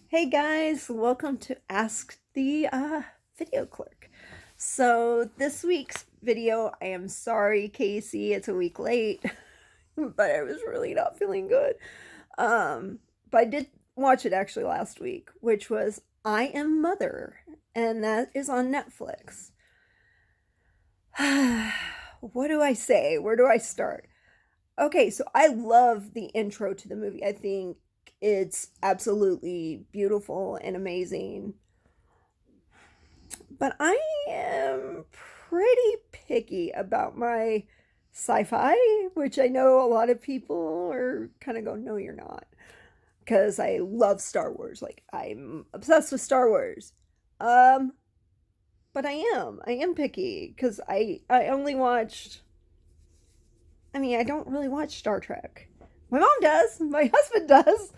Hey guys, welcome to Ask the Video Clerk. So this week's video, I am sorry, Casey, it's a week late, but I was really not feeling good. But I did watch it actually last week, which was I Am Mother, and that is on Netflix. What do I say? Where do I start? Okay, so I love the intro to the movie. I think it's absolutely beautiful and amazing. But I am pretty picky about my sci-fi, which I know a lot of people are kind of going, no, you're not. Because I love Star Wars. Like, I'm obsessed with Star Wars. Um, but I am picky because I only watched, I don't really watch Star Trek. My mom does, my husband does.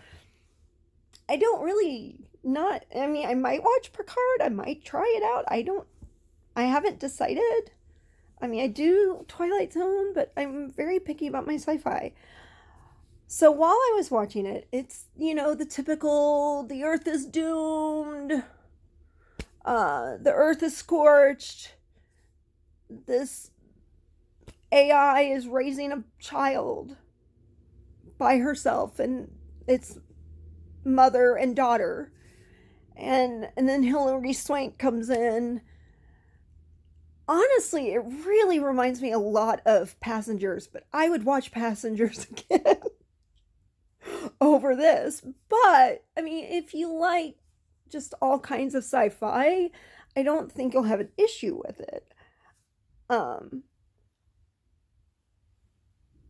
I don't really not, I might watch Picard, I might try it out. I haven't decided. I do Twilight Zone, but I'm very picky about my sci-fi. So while I was watching it, it's, the typical the earth is doomed, the earth is scorched, this AI is raising a child by herself, and it's mother and daughter. And then Hilary Swank comes in. Honestly, it really reminds me a lot of Passengers, but I would watch Passengers again over this. But if you like just all kinds of sci-fi, I don't think you'll have an issue with it. Um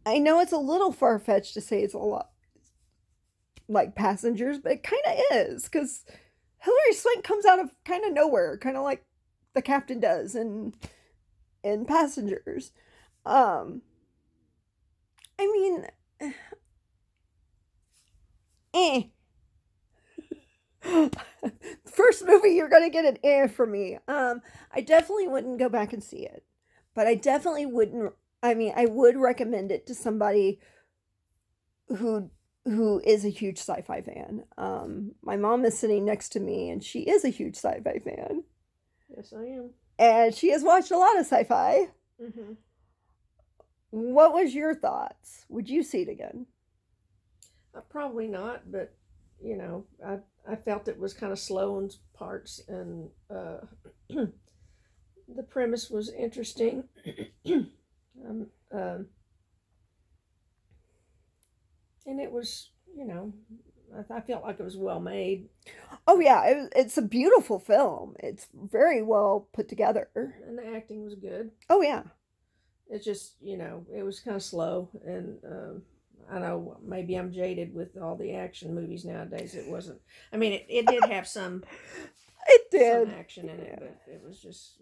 I know it's a little far-fetched to say it's a lot like Passengers, but it kind of is because Hilary Swank comes out of kind of nowhere, kind of like the captain does in Passengers. Um, I mean, eh. First movie you're gonna get an eh from me. I definitely wouldn't go back and see it, but I definitely wouldn't. I would recommend it to somebody who who is a huge sci-fi fan. My mom is sitting next to me, and she is a huge sci-fi fan, Yes, I am. and she has watched a lot of sci-fi. Hmm. What was your thoughts? Would you see it again? Probably not, but I felt it was kind of slow in parts, and the premise was interesting. um, um, and it was, I felt like it was well made, Oh yeah, it's a beautiful film. It's very well put together. and the acting was good. Oh yeah. It's just, it was kind of slow, and I know maybe I'm jaded with all the action movies nowadays. It wasn't. I mean, it did have It some did. action in it, Yeah. but it was just,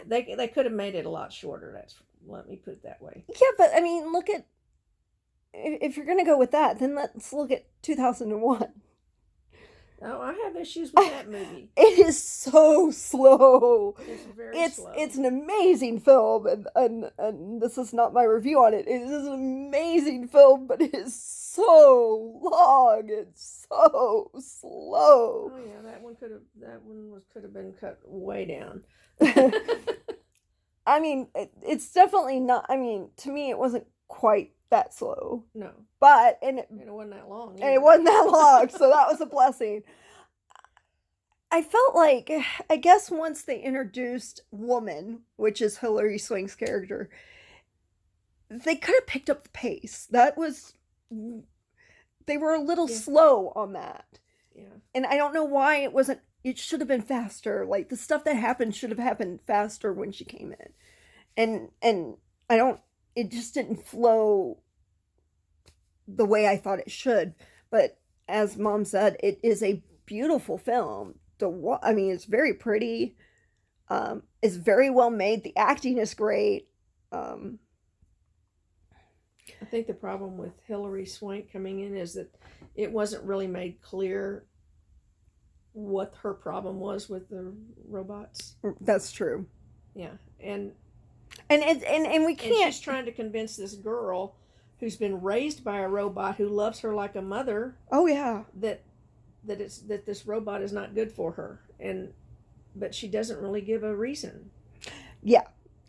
they could have made it a lot shorter. That's Let me put it that way. Yeah, but look at, if you're gonna go with that, then let's look at 2001. Oh, I have issues with that movie. It is so slow. It's very It's slow. an amazing film, and this is not my review on it. It is an amazing film, but it is so long and so slow. Oh yeah, that one could have been cut way down. It's definitely not. To me, it wasn't quite that slow, No, but and it wasn't that long and it either. wasn't that long, so that was a blessing. I felt like, I guess once they introduced Woman, which is Hilary Swank's character, they could have picked up the pace. They were a little Yeah, slow on that. yeah. And I don't know why it wasn't, it should have been faster. Like the stuff that happened should have happened faster when she came in. And I don't, it just didn't flow the way I thought it should. But as mom said, it is a beautiful film. It's very pretty. It's very well made. The acting is great. Um, I think the problem with Hilary Swank coming in is that it wasn't really made clear what her problem was with the robots. that's true. Yeah, and And we and can't. she's trying to convince this girl who's been raised by a robot who loves her like a mother Oh yeah. that that this robot is not good for her, but she doesn't really give a reason. Yeah,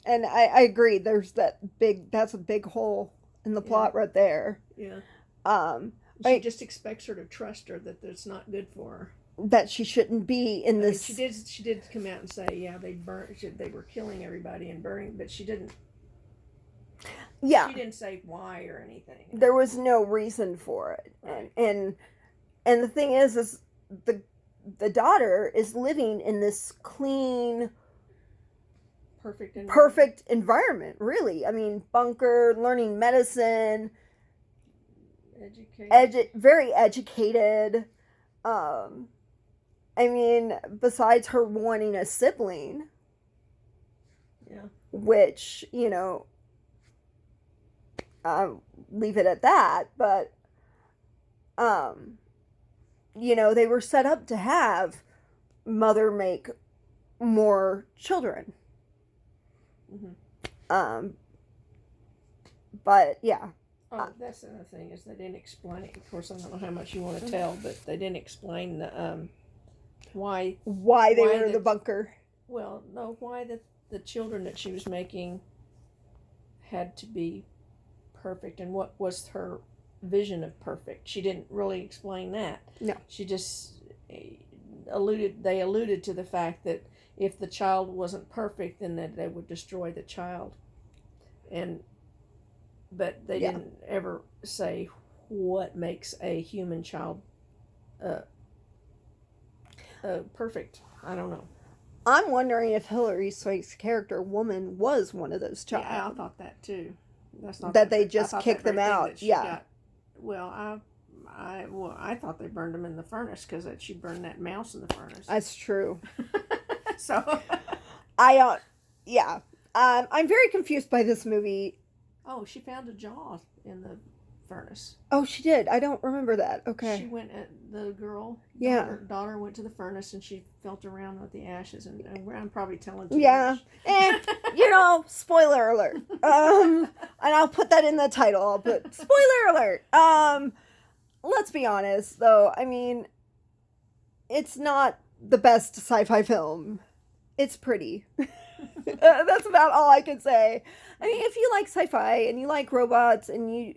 and I agree. That's a big hole in the plot right there. Yeah. Um, she just expects her to trust her that it's not good for her. That she shouldn't be in this. Mean, she did come out and say, yeah, they were killing everybody and burning, but she didn't. Yeah. She didn't say why or anything. There was no reason for it, right. and the thing is the daughter is living in this clean, perfect environment. Really, I mean, bunker, learning medicine, very educated. I mean, besides her wanting a sibling, which, you know, leave it at that, but, you know, they were set up to have mother make more children. Mm-hmm. But, yeah. Oh, that's another thing, is they didn't explain, of course, I don't know how much you want to tell, but they didn't explain the, why they were in the bunker. Well, no, why the children that she was making had to be perfect, and what was her vision of perfect. She didn't really explain that. No. She just alluded to the fact that if the child wasn't perfect, then that they would destroy the child. But they didn't ever say what makes a human child perfect. I don't know. I'm wondering if Hilary Swank's character, woman, was one of those child. Yeah, I thought that too. That's not that they just kicked them out. Yeah. I thought they burned them in the furnace because she burned that mouse in the furnace. That's true. So, I'm very confused by this movie. Oh, she found a jaw in the furnace. Oh, she did. I don't remember that. Okay. She went the girl. Yeah. Daughter went to the furnace and she felt around with the ashes, and I'm probably telling too much. And you know, spoiler alert. And I'll put that in the title. I'll put spoiler alert. Let's be honest, though. I mean, it's not the best sci-fi film. It's pretty. That's about all I can say. I mean, if you like sci-fi and you like robots and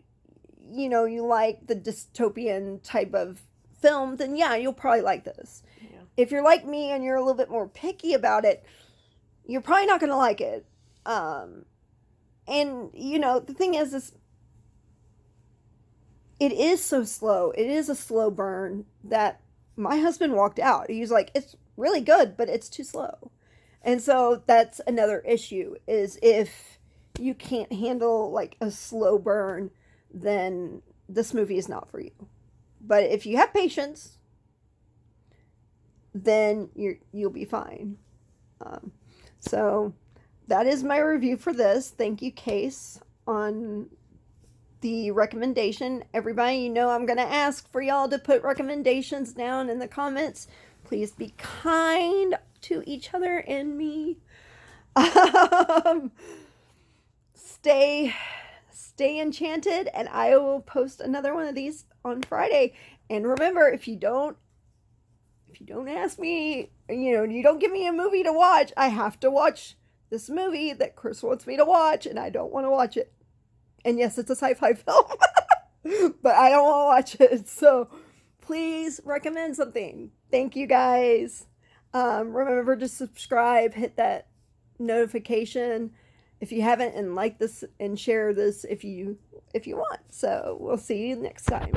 you know, you like the dystopian type of film, then yeah, you'll probably like this. Yeah. If you're like me and you're a little bit more picky about it, you're probably not going to like it. And, you know, the thing is it is so slow. It is a slow burn that my husband walked out. He was like, it's really good, but it's too slow. And so that's another issue, is if you can't handle like a slow burn, then this movie is not for you. But if you have patience, then you'll be fine. So that is my review for this. Thank you, Case, on the recommendation. Everybody, you know I'm going to ask for y'all to put recommendations down in the comments. Please be kind to each other and me. Stay enchanted, and I will post another one of these on Friday. And remember, if you don't ask me, you know, you don't give me a movie to watch, I have to watch this movie that Chris wants me to watch, and I don't want to watch it. And yes, it's a sci-fi film, but I don't want to watch it. So please recommend something. Thank you, guys. Remember to subscribe, hit that notification if you haven't, and like this and share this if you want. So we'll see you next time.